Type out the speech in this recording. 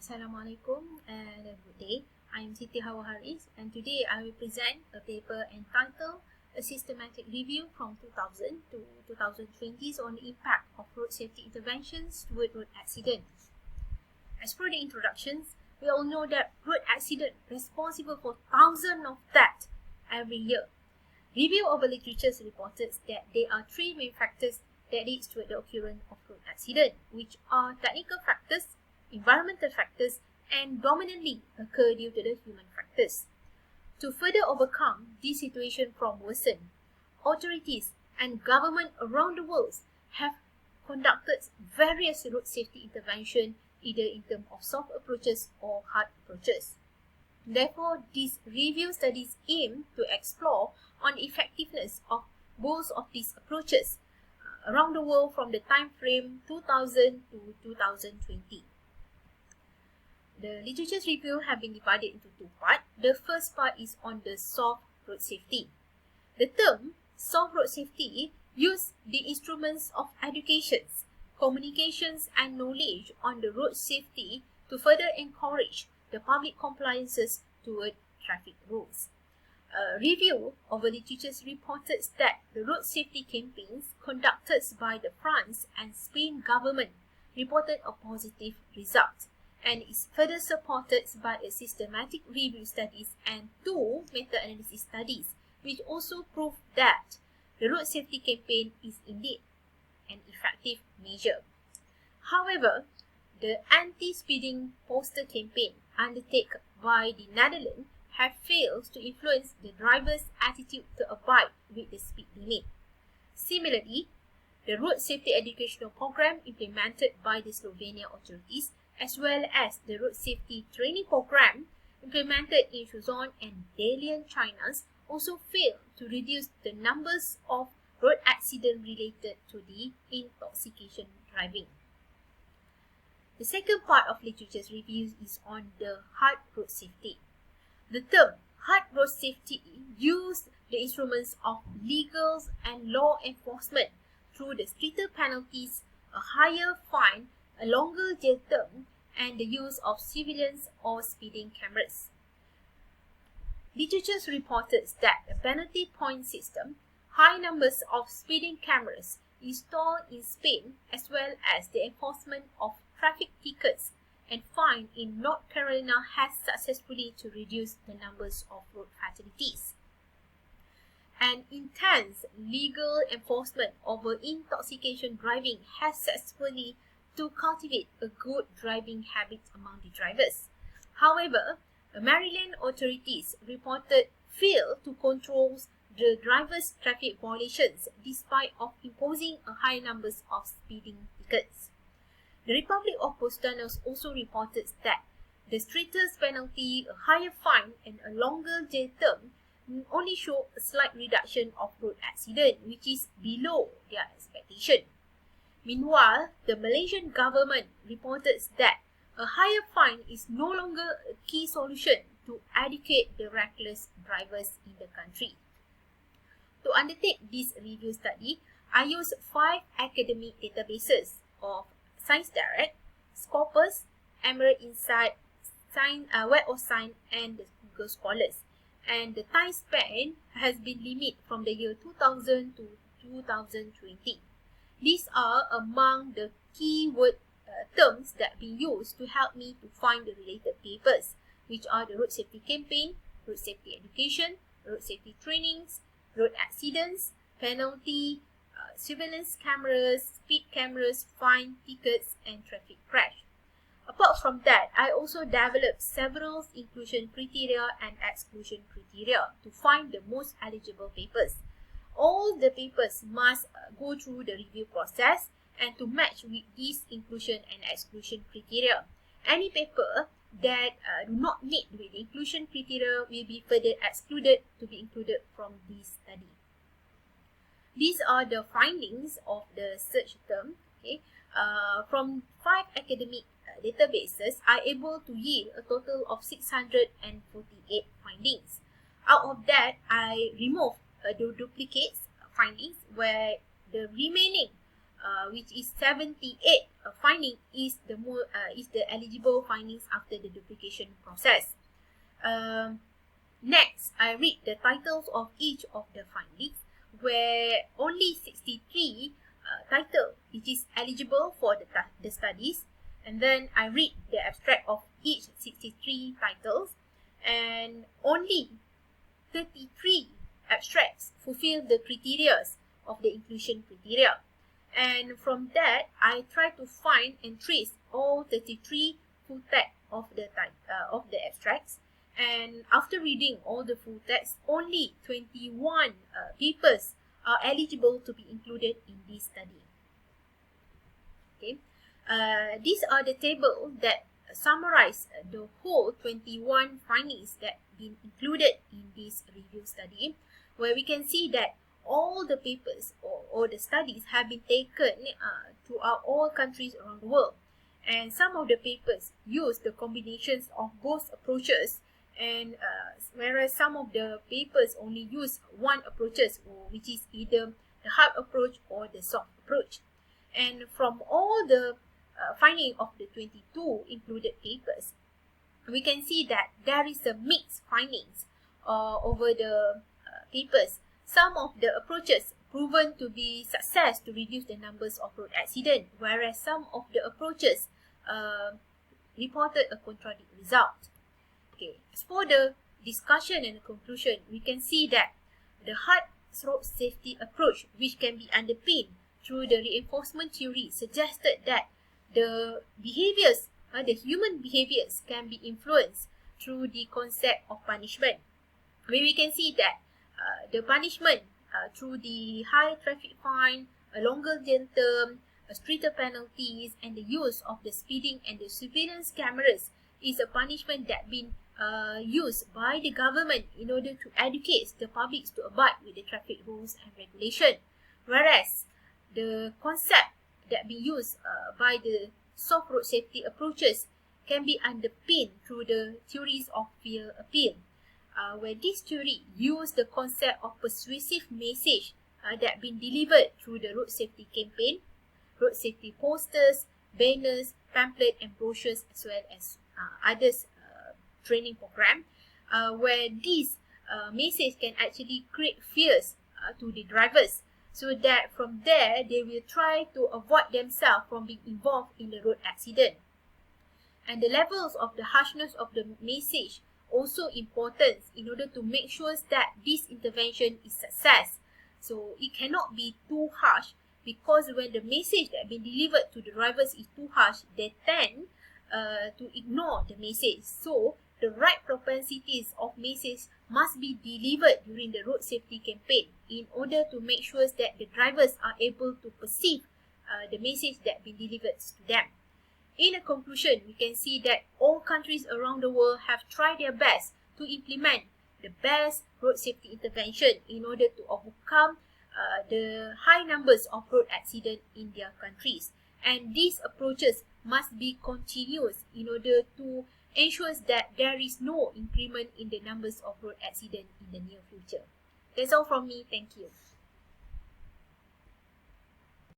Assalamualaikum and good day. I am Siti Hawa Harith, and today I will present a paper entitled A Systematic Review from 2000 to 2020 on the impact of road safety interventions toward road accidents. As per the introductions, we all know that road accidents responsible for thousands of deaths every year. Review of the literature reported that there are three main factors that lead to the occurrence of road accident, which are technical factors, environmental factors, and dominantly occur due to the human factors. To further overcome this situation from worsen, authorities and government around the world have conducted various road safety interventions either in terms of soft approaches or hard approaches. Therefore, these review studies aim to explore on the effectiveness of both of these approaches around the world from the time frame 2000 to 2020. The literature review have been divided into two parts. The first part is on the soft road safety. The term soft road safety uses the instruments of education, communications, and knowledge on the road safety to further encourage the public compliances toward traffic rules. A review of the literature reported that the road safety campaigns conducted by the France and Spain government reported a positive result, and is further supported by a systematic review studies and two meta-analysis studies, which also prove that the road safety campaign is indeed an effective measure. However, the anti-speeding poster campaign undertaken by the Netherlands have failed to influence the driver's attitude to abide with the speed limit. Similarly, the road safety educational program implemented by the Slovenia authorities as well as the road safety training program implemented in Shenzhen and Dalian, China also failed to reduce the numbers of road accidents related to the intoxication driving. The second part of literature reviews is on the hard road safety. The term hard road safety used the instruments of legal and law enforcement through the stricter penalties, a higher fine, a longer jail term, and the use of surveillance or speeding cameras. Literature reported that a penalty point system, high numbers of speeding cameras installed in Spain, as well as the enforcement of traffic tickets and fine in North Carolina has successfully to reduce the numbers of road fatalities. An intense legal enforcement over intoxication driving has successfully to cultivate a good driving habit among the drivers. However, Maryland authorities reported failed to control the drivers' traffic violations despite of imposing a high numbers of speeding tickets. The Republic of Botswana also reported that the strictest penalty, a higher fine, and a longer jail term only show a slight reduction of road accident, which is below their expectation. Meanwhile, the Malaysian government reported that a higher fine is no longer a key solution to educate the reckless drivers in the country. To undertake this review study, I used 5 academic databases of Science Direct, Scopus, Emerald Insight, Web of Science, and the Google Scholars. And the time span has been limited from the year 2000 to 2020. These are among the keyword terms that been used to help me to find the related papers, which are the road safety campaign, road safety education, road safety trainings, road accidents, penalty, surveillance cameras, speed cameras, fine, tickets, and traffic crash. Apart from that, I also developed several inclusion criteria and exclusion criteria to find the most eligible papers. All the papers must go through the review process and to match with these inclusion and exclusion criteria. Any paper that do not meet with the inclusion criteria will be further excluded to be included from this study. These are the findings of the search term. Okay, from 5 academic databases, I able to yield a total of 648 findings. Out of that, I removed the duplicates findings, where the remaining which is 78 finding is the eligible findings after the duplication process. Next, I read the titles of each of the findings, where only 63 title which is eligible for the studies, and then I read the abstract of each 63 titles, and only 33 abstracts fulfill the criteria of the inclusion criteria. And from that, I try to find and trace all 33 full text of the abstracts. And after reading all the full text, only 21 papers are eligible to be included in this study. Okay, these are the table that summarize the whole 21 findings that been included in this review study, where we can see that all the papers or the studies have been taken throughout all countries around the world, and some of the papers use the combinations of both approaches, and whereas some of the papers only use one approaches, which is either the hard approach or the soft approach. And from all the finding of the 22 included papers, we can see that there is a mixed findings over the papers. Some of the approaches proven to be success to reduce the numbers of road accidents, whereas some of the approaches reported a contradictory result. Okay, as for the discussion and the conclusion, we can see that the hard road safety approach, which can be underpinned through the reinforcement theory, suggested that the behaviors, the human behaviors, can be influenced through the concept of punishment, where we can see that the punishment through the high traffic fine, a longer jail term, stricter penalties, and the use of the speeding and the surveillance cameras is a punishment that been used by the government in order to educate the public to abide with the traffic rules and regulation. Whereas the concept that be used by the soft road safety approaches can be underpinned through the theories of peer appeal, where this theory use the concept of persuasive message that been delivered through the road safety campaign, road safety posters, banners, pamphlet, and brochures, as well as others training program, where this message can actually create fears to the drivers, so that from there they will try to avoid themselves from being involved in the road accident. And the levels of the harshness of the message also important in order to make sure that this intervention is success. So it cannot be too harsh, because when the message that been delivered to the drivers is too harsh, they tend to ignore the message. So the right propensities of message must be delivered during the road safety campaign in order to make sure that the drivers are able to perceive the message that been delivered to them. In a conclusion, we can see that all countries around the world have tried their best to implement the best road safety intervention in order to overcome the high numbers of road accidents in their countries. And these approaches must be continuous in order to ensure that there is no increment in the numbers of road accidents in the near future. That's all from me. Thank you.